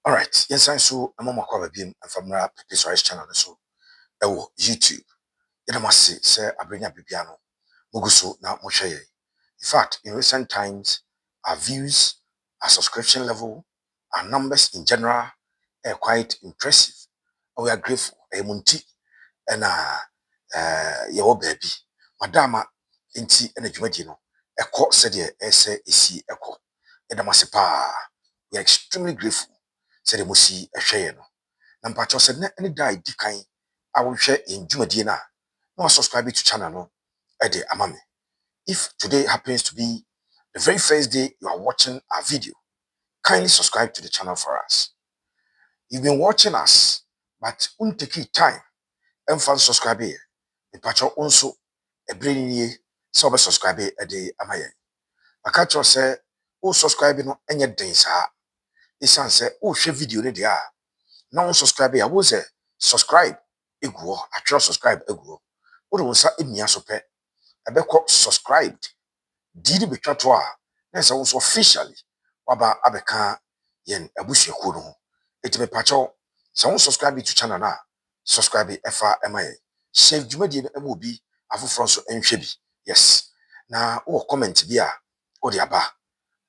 All right, yes, I saw a mama kwa baby and from rap this rice channel so YouTube. You must say I bring a Bibiano. Muguso now Moshe. In fact, in recent times, our views, our subscription level, our numbers in general are quite impressive. And we are grateful. Munti and your baby. Madama inti and a jumedino. A court said ye ese isi echo. Edamasipa. We are extremely grateful. Said the musi a share no. Nampacho said any die dikai. I will share in Jumadina. No subscribe to channel no. Ede amame. If today happens to be the very first day you are watching our video, kindly subscribe to the channel for us. You've been watching us, but untake time and fan subscribe here. The patch also a brain ye so subscribe a day amaye. I catch you say, oh subscribe no any days ha. This answer, oh share video ni dia. Now subscribe here. Who say subscribe? Ego. I trust subscribe ego. What do say in so pe? I be subscribed. Didi betwa to a na say also officially waba abeka yen abusuaku no eti me pacho say won subscribe to channel na subscribe efa emaye share dwumadi no ema obi afoforo so enhwe bi yes na wo comment bi a wo de aba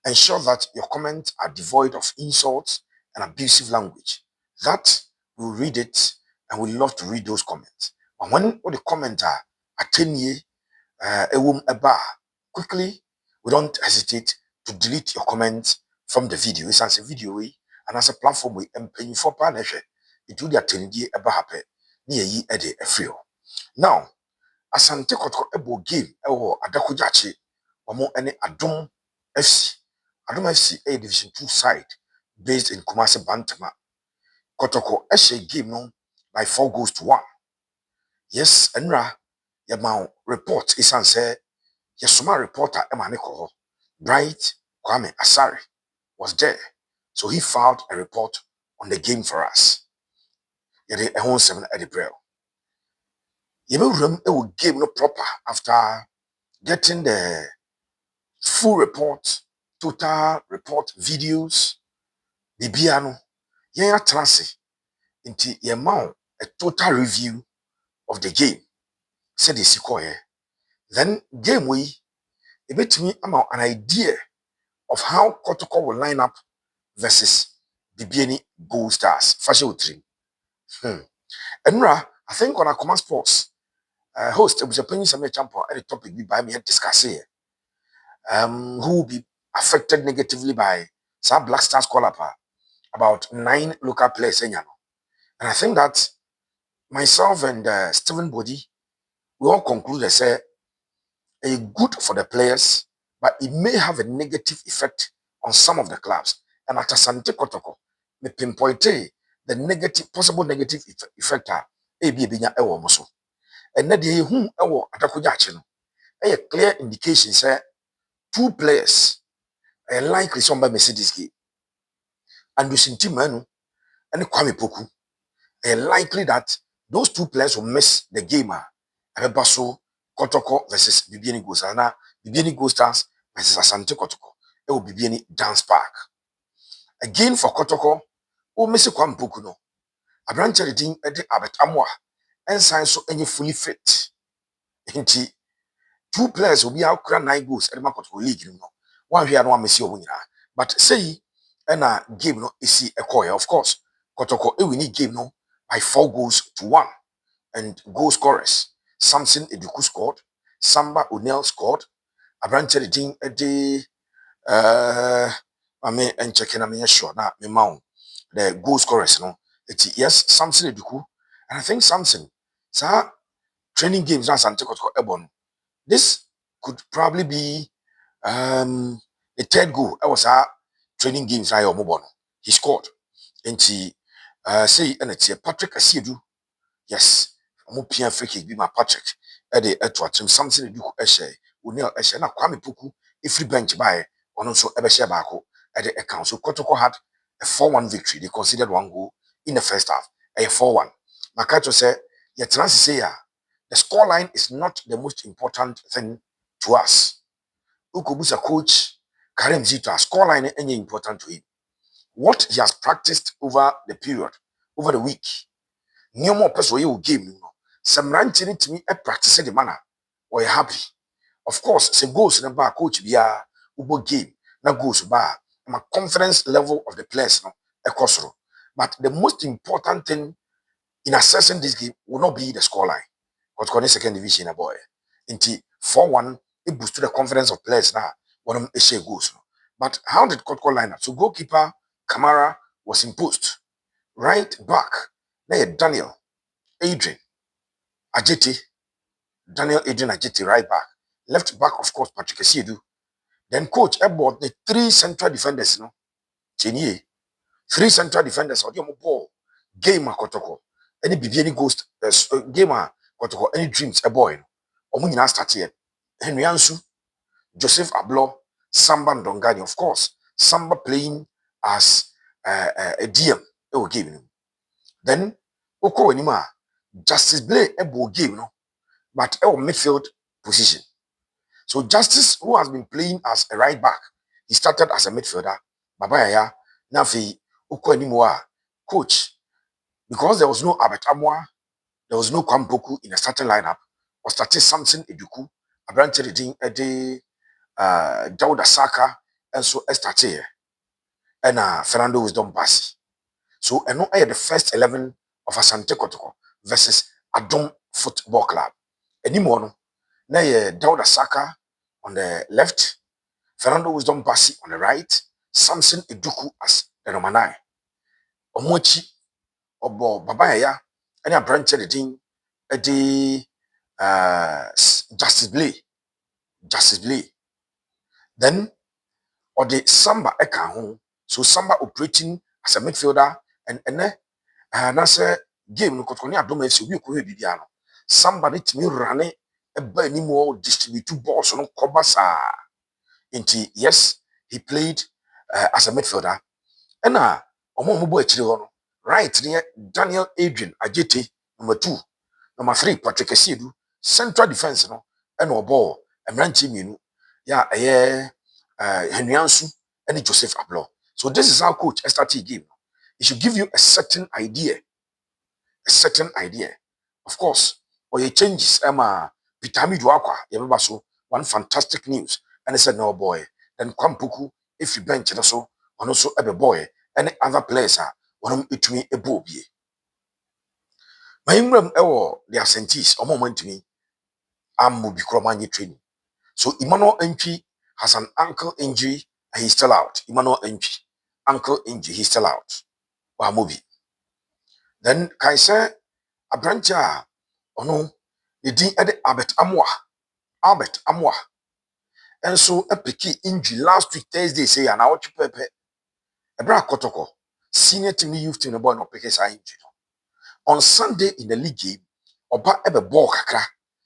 ensure that your comments are devoid of insults and abusive language that we'll read it and we love to read those comments and when the comment are atenie ewum eba quickly we don't hesitate to delete your comments from the video. It's as a video way and as a platform we paying for partnership. It will be attended eba happen near ye ede a free. Now, Asante Kotoko ebo game ewo adakujachi omo any Adum FC. Adum FC a division 2 side based in Kumasi Bantama. Kotoko eshe game no by 4-1. Yes, enra yamau report isan say Yesuma reporter Emaniko, Bright Kwame Asari was there. So he filed a report on the game for us. Yede ehon 7 at the braille. Yebe will game no proper after getting the full report, total report videos, Bibiani. Yen transi into yemao a total review of the game. Said the Sikoye. Then game we a bit me about an idea of how Kotoko will line up versus Bibiani Gold Stars. Fashion Utri. Enra, I think on a command sports host, it was a penny some champion at the topic we by me and discuss here. Who will be affected negatively by some Black Stars call up about 9 local players. And I think that myself and Stephen Body, we all conclude that say a good for the players, but it may have a negative effect on some of the clubs. And at Asante Kotoko, me pinpoint the negative, possible negative effect a be binya ewo moso. And na de hu ewo atakojache no. A clear indication say 2 players are likely somebody may see this game. And Intim Manu and Kwame.Poku are likely that those 2 players will miss the game. Ebebaso Kotoko versus Bibiani Ghost. And Bibiani Ghost Stars versus Asante Kotoko. It will Bibiani Dance Park. Again for Kotoko, o Messi Kwame.Poku no. Abranche de din ede abetamwa. Ensign so any fully fit. Inti 2 players will be out 9 goals at the Kotoko League. No. One here no Messi o nyina. But say na game no isi ekoya. Of course, Kotoko we need game no by 4-1. And goal scorers. Samson Eduku scored. Samba O'Neil scored. Abranche de din ede I mean and checking I'm sure na me mount the goal scorers no. It's yes, Samson Eduku. And I think Samson, sir, training games na Asante Kotoko Ebon. This could probably be the 3rd goal. I was training games I mobile. He scored. And he say and it's Patrick Asiedu. Yes, mo pia free kick be my Patrick. Ede eto atem Samson Eduku ehye. Onel ehye na Kwame.Poku free bench by ono so ebe share baako. Ede account. So Kotoko had a 4-1 victory. They considered 1 goal in the first half. A 4-1. Makacho say, "Your chance say ya. The scoreline is not the most important thing to us. Ukobusa coach Karim Zito, scoreline any important to him. what he has practiced over the period, over the week. No more person you game, you know. Some ranching to me a practice the manner or you're happy. Of course, say goes in the bar coach be a ubo game, na goes bar. My confidence level of the players no a crossroad. But the most important thing in assessing this game will not be the scoreline. Because on the second division, a boy. Inti 4-1, it boosted the confidence of players now. One of them goes. But how did Kotoko line up? So goalkeeper Kamara was imposed. Right back, now Daniel Adrian Ajeti. Daniel Adrian Ajeti, right back. Left back, of course, Patrick Esiedu. Then coach about the three central defenders, no. Chenye. Three central defenders, or the ball. Game Kotoko. Any Bibiani ghost, game Kotoko, any dreams, a boy. Omu nyina start here. Henry Ansu, Joseph Ablo, Samba Ndongani, of course. Samba playing as a DM. They will give him. Then, Oko Enima, Justice Blay, a ball game, no. But our midfield position. So Justice, who has been playing as a right back, he started as a midfielder. Babaya, Nafi, Oko Enimwa, coach. Because there was no Albert Amwa, there was no Kwame.Poku in the starting lineup, or started Samson Eduku, a branch reading Eddie Dauda Saka, and so Estate, and Fernando Wisdom Bassi. So, and no, I had the first 11 of Asante Kotoko versus Adom Football Club. Anymore, no, now Dauda Saka on the left, Fernando Wisdom Bassi on the right, Samson Eduku as the number 9. Omochi, Obo Babaya, and a branch reading Eddie Justice Blay. Then, or the Samba Eka home. So Samba operating as a midfielder and that's a game no kotoni adom FC we ko bibia no. Samba ne timi rane e ba ni mo distribute balls no koba sa. Inti yes, he played as a midfielder. And omo bo akire ho no. Right near Daniel Adrian Ajete number 2. Number 3 Patrick Esiedu central defense no and ball emranchi mienu. Yeah, Henry Ansu and Joseph Ablo. So this is how coach started game. It should give you a certain idea. A certain idea. Of course, or your changes, Pitami Duakwa, so one fantastic news. And I said, no boy. Then Kwame.Poku, if you bench it also, and also a boy, any other players are one it me a bobby. My Ingram the Asantes, or moment to me, I'm Mubi Kromani training. So Emmanuel Entry has an ankle injury and he's still out. Emmanuel Entry, ankle injury, he's still out. Wamobi. Then Kaisa Abrancha, oh no, the D added Albert Amwa. Albert Amwa. And so a picky injury last week, Thursday, say, and I watch Pepe. A bra Kotoko, senior team youth team, the boy no pick his injury. On Sunday in the league game, Oba ebe ball kakra.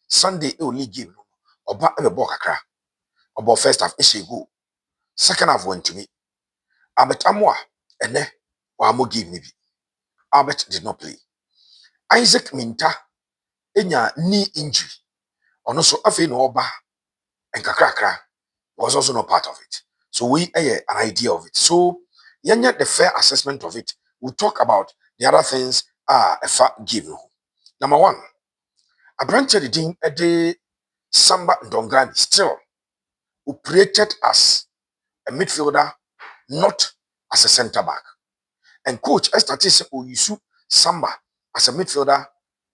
Sunday league game, Oba ebe ball kakra. Oba first half, issue go. Second half went to me. Albert Amwa, and then Wamo give me. Albert did not play. Isaac Minta, enya knee injury. Also, afe no oba and kakrakra was also not part of it. So we an idea of it. So yenya the fair assessment of it. We'll talk about the other things a far give. Number 1, a branch of the Samba Ndongani still operated as a midfielder, not as a center back. And coach started say Oyisu Samba as a midfielder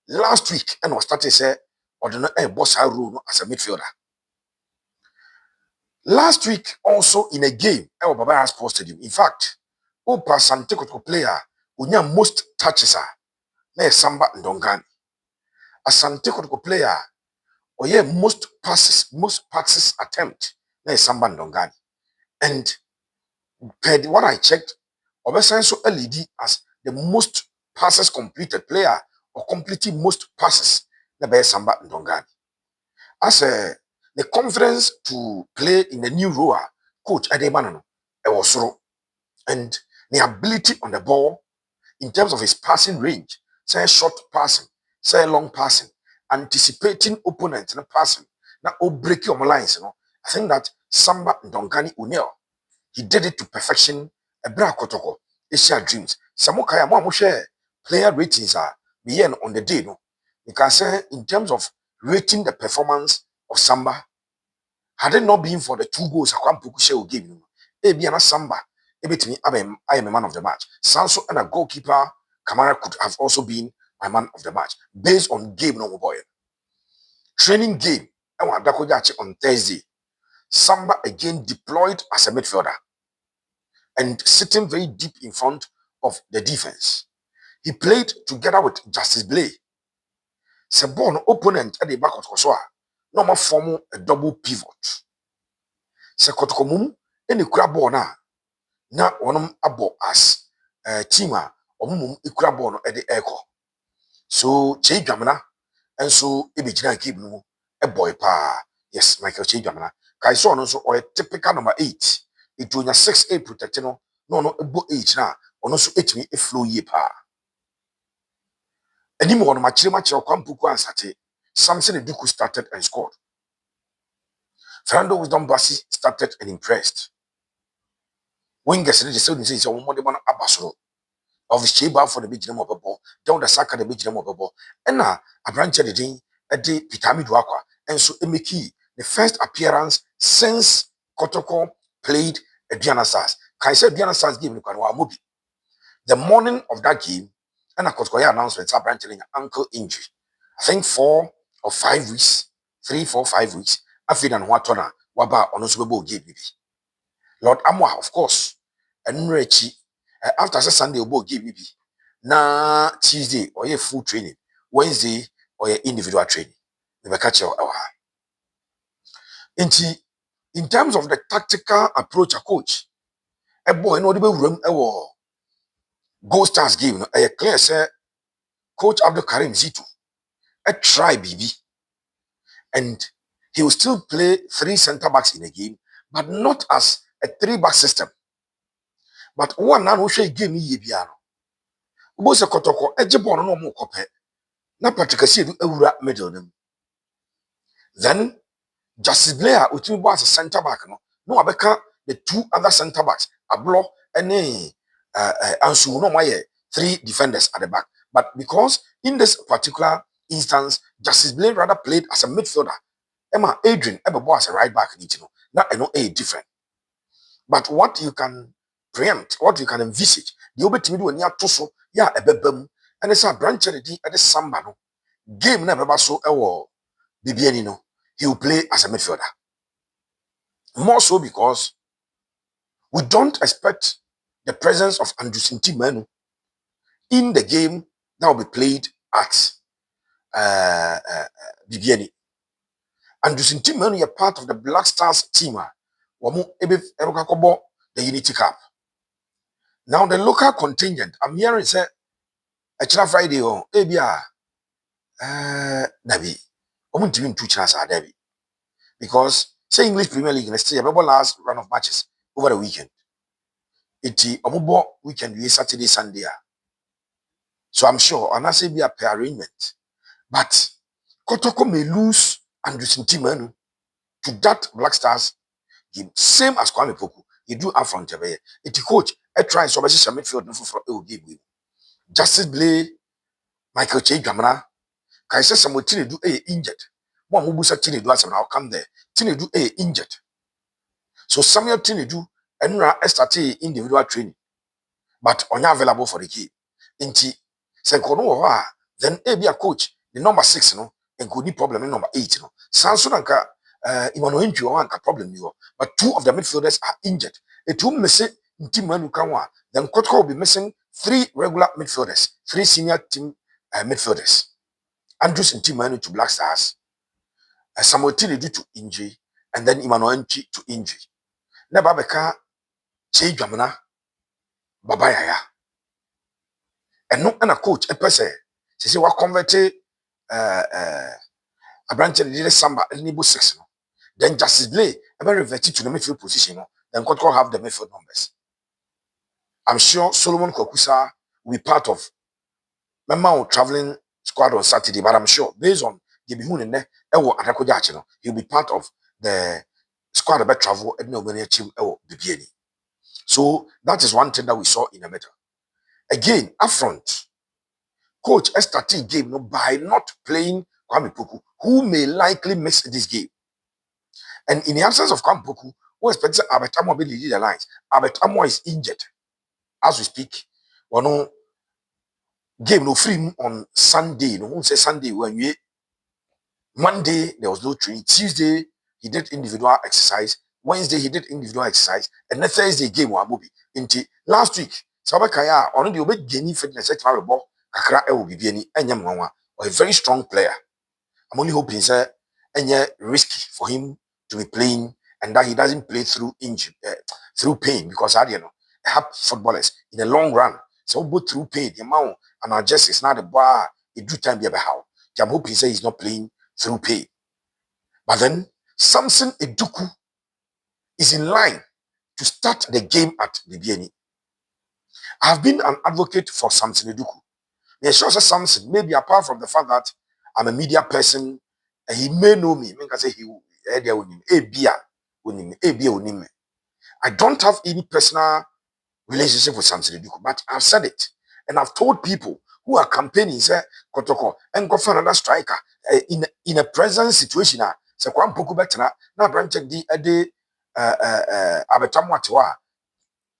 last week and was started say or the boss role as a midfielder. Last week also in a game Baba has posted him. In fact, Asante Kotoko player unya most touches na Samba Ndongani. Asante Kotoko player or most passes attempt na Samba Ndongani. And per what I checked, Obesenso LED as the most passes completed player or completing most passes na be Samba Ndongani. As the confidence to play in the new role, coach Adebano was so, and the ability on the ball in terms of his passing range, say short passing, say long passing, anticipating opponents and passing, now break your lines, I think that Samba Ndongani Unil, he did it to perfection. A bra Kotoko, Asia Dreams. Samokaya mo share player ratings are being on the day, no. You can say in terms of rating the performance of Samba, had it not been for the 2 goals Kwame.Poku share give you, Ebiana Samba, me, I am a man of the match. Sanso and a goalkeeper Kamara could have also been my man of the match based on game no boy. Training game, I want Dakojachi on Thursday. Samba again deployed as a midfielder and sitting very deep in front of the defense. He played together with Justice Blay. Sebon opponent at the back of Kosoa. No more form a double pivot. Se Kotoko mum any crab na one abo as teamer omum ikura ball at the echo. So Che Jamana and so Ibijina keep no a boy pa. Yes, Michael Che Jamana. Kaiso also or a typical number 8. It was 6-8 protecting no a book 8 now. Or also 8 me a flow ye pa. Anymore on my match or Kwame.Poku and Asante. Samson Duku started and scored. Fernando Wisdom Bassi started and impressed. Wingers the student says on Monday morning Abasro of Sheba for the big name of a ball, down the sack of the big name of a ball. And now a branch of the day a day Pitami Dwaka and so Emeki, the first appearance since Kotoko played a Diana Stars. Can I say Diana Stars game in Kanwa Mubi? The morning of that game, and a Kotoko announcement, a branch in ankle injury. I think 4 or 5 weeks, 3, 4, 5 weeks. I feel and what turner, Waba on Oswebo game. Lord Amwa, of course, and Rechi after Sunday, Obo give me na Tuesday or a full training, Wednesday or individual training. Never catch your hour. In terms of the tactical approach, a coach, a boy, no, the room, a war. Gold Stars game, a clear say, Coach Karim Zito, a try BB, and he will still play 3 center backs in a game, but not as a 3-back system. But one now who say game ye biano. Bosa Kotoko, a jibon no more copy. Na Patrick Asidu ewura middle them. Then Justice Blair with me was a center back no abeka the 2 other center backs Ablo and Ansu no my 3 defenders at the back. But because in this particular instance Justice Blair rather played as a midfielder, Emma Adrian Ebebo as a right back now I know a different. But what you can preempt, what you can envisage, the obetimi when you are toso ya ebebem and it's a branch at the Samba no game never so Bibiani no, he will play as a midfielder. More so because we don't expect the presence of Intim Manu in the game that will be played at Bibiani. Intim Manu is part of the Black Stars team. The Unity Cup. Now the local contingent, I'm hearing say a Friday or Abia Nabi. Omun 2 chances are Debbie. Because say English Premier League let's say a last run of matches over the weekend. It's a weekend we Saturday, Sunday. So I'm sure and I say be a pair arrangement. But Kotoko may lose and Manu to that Black Stars game. Same as Kwame.Poku. You do up front of it. It's coach. I try so much midfield for a game. Justice Blay, Michael Che Gamana. Can I say some Tini do a injured? One who was a Tini do as I'll come there. Tini do a injured. So Samuel Tini do and started individual training. But on available for the game. Inti Senkono then be a coach, the number 6 no, and could need problem in number 8 no. Sansunanka Imano injury problem you, but 2 of the midfielders are injured. A 2 missing Intim Manu Kanwa, then Kotoko will be missing 3 regular midfielders, 3 senior team midfielders. Andrews Intim Manu to Black Stars, Samuel Tini due to injury, and then Imano to injury. Nebabeka Che Jamana Babayaya. And no and a coach a person. She say what converted a branch of the Samba and 6 no. Then Justice Blay ever reverted to the midfield position no. Then Kotoko have the midfield numbers. I'm sure Solomon Kokusa will be part of Memo traveling squad on Saturday, but I'm sure based on the Bihun and Atakojachi, he'll be part of the squad about travel and no many team Bibiani. So that is one thing that we saw in the matter. Again, up front, coach started game by not playing Kwame.Poku, who may likely miss this game. And in the absence of Kwame.Poku, who expects Abetamo to lead the lines, Abetamo is injured as we speak. Well, no game no free on Sunday. No one say Sunday when we Monday there was no training. Tuesday he did individual exercise. Wednesday he did individual exercise, and the Thursday game was movie. Into last week, Sabakaya on the obey gaining fitness at Maribor, Kakra will be Bibiani and Yamawa, or a very strong player. I'm only hoping, sir, and yet risky for him to be playing and that he doesn't play through injury, through pain, because I don't know, help footballers in the long run. So both through pain, the amount and our just is not the bar, it do time be about how. I'm hoping say he's not playing through pain. But then Samson Eduku is in line to start the game at Bibiani. I have been an advocate for Samson Eduku. The sure Samson, maybe apart from the fact that I'm a media person, and he may know me. I say he I don't have any personal relationship with Samson Eduku, but I've said it. And I've told people who are campaigning, say, Kotoko, and go for another striker in a present situation. Say, Kwame.Poku better na branch di abetamwatiwa.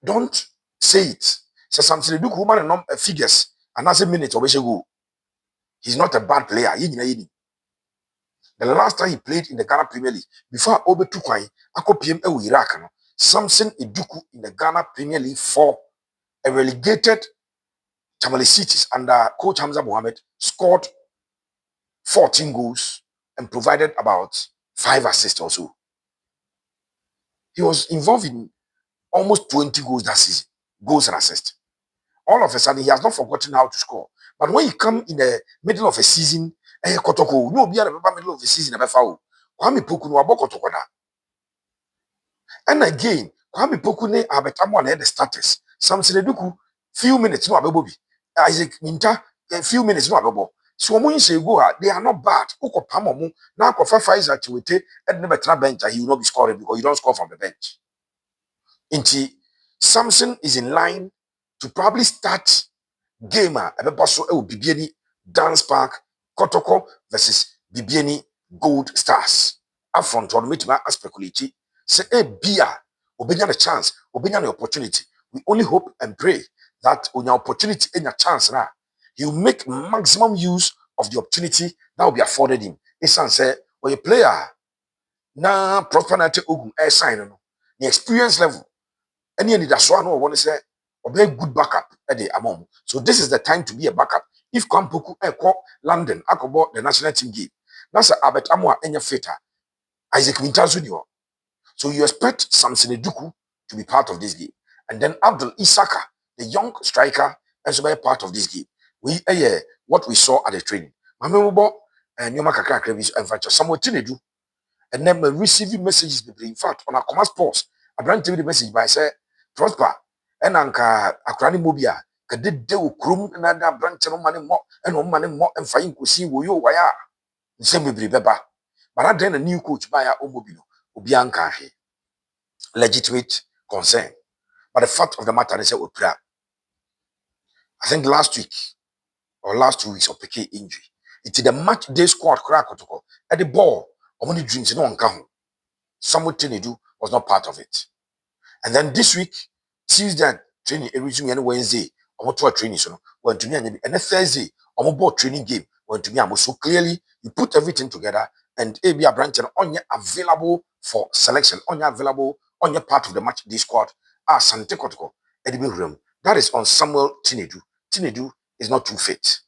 Don't say it. Say Samson Eduku woman and figures, and as a minute, go. He's not a bad player. The last time he played in the Ghana Premier League, before Obe Tukwai, Ako PM Iraq, Samson Eduku in the Ghana Premier League for a relegated Tamale Cities under Coach Hamza Mohammed scored 14 goals and provided about 5 assists or so. He was involved in almost 20 goals that season, goals and assists. All of a sudden, he has not forgotten how to score. But when you come in the middle of a season, Kotoko, no be at the middle of the season, Kwame.Poku no abo Kotoko da. And again, Kwame.Poku ne Abetamo na the status. Samson Eduku, few minutes no abebobi. Isaac Minta, a few minutes no abebo. So when say go, they are not bad. Oko pamomu na kofa Pfizer chiwete and never tra bench, he will not be scoring because you don't score from the bench. Inti Samson is in line to probably start gamer Ebebaso Bibiani Dance Park Kotoko versus Bibiani Gold Stars. Upfront on meet my speculate. Say bia obenya the chance, obenya the opportunity. We only hope and pray that on your opportunity and your chance now, he'll make maximum use of the opportunity that will be afforded him. It's say or a player na prosperity ogun sign no the experience level. Any that so no want to say or very good backup at the amount. So this is the time to be a backup. If Kwame.Poku London, Akobo, the national team game, that's a Abet Amwa Enya Feta, Isaac Minta Junior. So you expect Samson Eduku to be part of this game. And then Abdul Isaka, the young striker, also be part of this game. We what we saw at the training. Mamemubo and Nyoma Kakra Krevis and Facha Samuel Tinedu. And then receiving messages. In fact, on our command post, I brought the message by say Prosper and Anka Akrani Mobia. Kade de ukrum na da branch no mane mo and fayin ko si wo yo waya nsem bebre beba but then a new coach by Omobino Obianka legitimate concern. But the fact of the matter is that I think last week or last 2 weeks of PK injury, it's the match day squad crack at the ball or only dreams no one come. Samuel Tinedu was not part of it. And then this week, Tuesday training, resume and Wednesday, I want to a training so went to me and then Thursday, I'm board training game went to me. So clearly you put everything together and AB a branch and on your available for selection, on your available on your part of the match this squad. Asante Kotoko, Eddie room. That is on Samuel Tinedu. Tinedu is not too fit.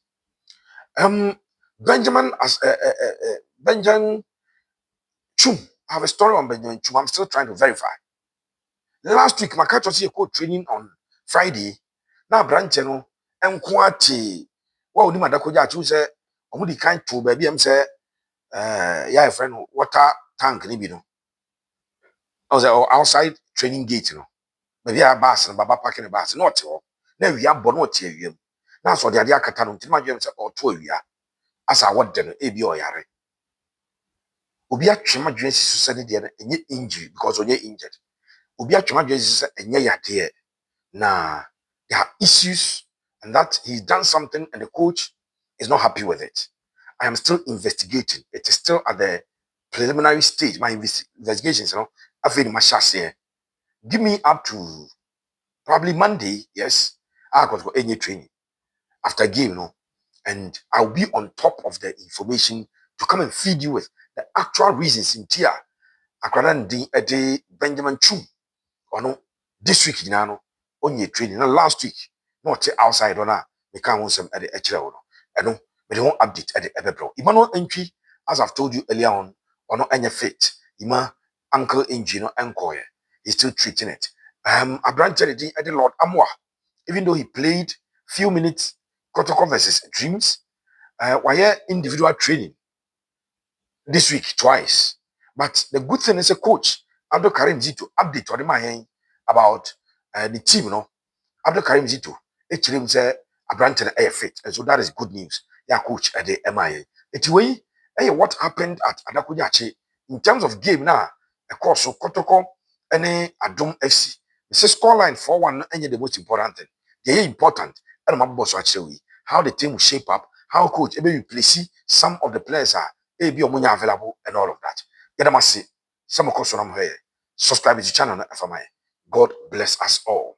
Benjamin as Benjamin Chum. I have a story on Benjamin Chum. I'm still trying to verify. Last week, my catch was here called training on Friday. Now, branch, and quality. What would Madakoja choose? Omudi kind to baby, say, yeah, friend, water tank, I was outside training gate, Maybe I bass and Baba parking the bass, not all. Now we are bonnet here. Now, so the idea Catano, Timajem or 2 years. As I want them, AB or Yare. Ubia Chima James said any injury because when you're injured. Ubia Chima James and yeah, dear. Nah, there are issues and that he's done something and the coach is not happy with it. I am still investigating. It is still at the preliminary stage. My investigations, I feel my chance here. Give me up to probably Monday. Yes, I got to go any training after game, and I'll be on top of the information to come and feed you with the actual reasons in Tia. Akwara ndi Benjamin Chu ono this week nyina no onye training na last week na ɔte outside ona me kan ho nsɛm ɛde ɛkyerɛ wo no ɛno me de ho update ɛde ɛbɛbrɛ Emmanuel Entry, as I've told you earlier on, ɔno ɛnyɛ fit. Ima ankle injury no ɛnkɔɛ, he's still treating it. Abrante de ɛde Lord Amwa, even though he played few minutes Kotoko versus Dreams, why individual training this week twice. But the good thing is a coach, Karim Zito, update on my about the team, Karim Zito, him say Abrante air fit. And so that is good news. Yeah, coach at the MIA. It's way, what happened at Adakujachi in terms of game now, of course, so Kotoko and Adom FC. It's a scoreline 4-1 and the most important thing. They important. And my boss actually how the team will shape up, how coach maybe you place some of the players are be available and all of that. Get them see some of course here. Subscribe to the channel. God bless us all.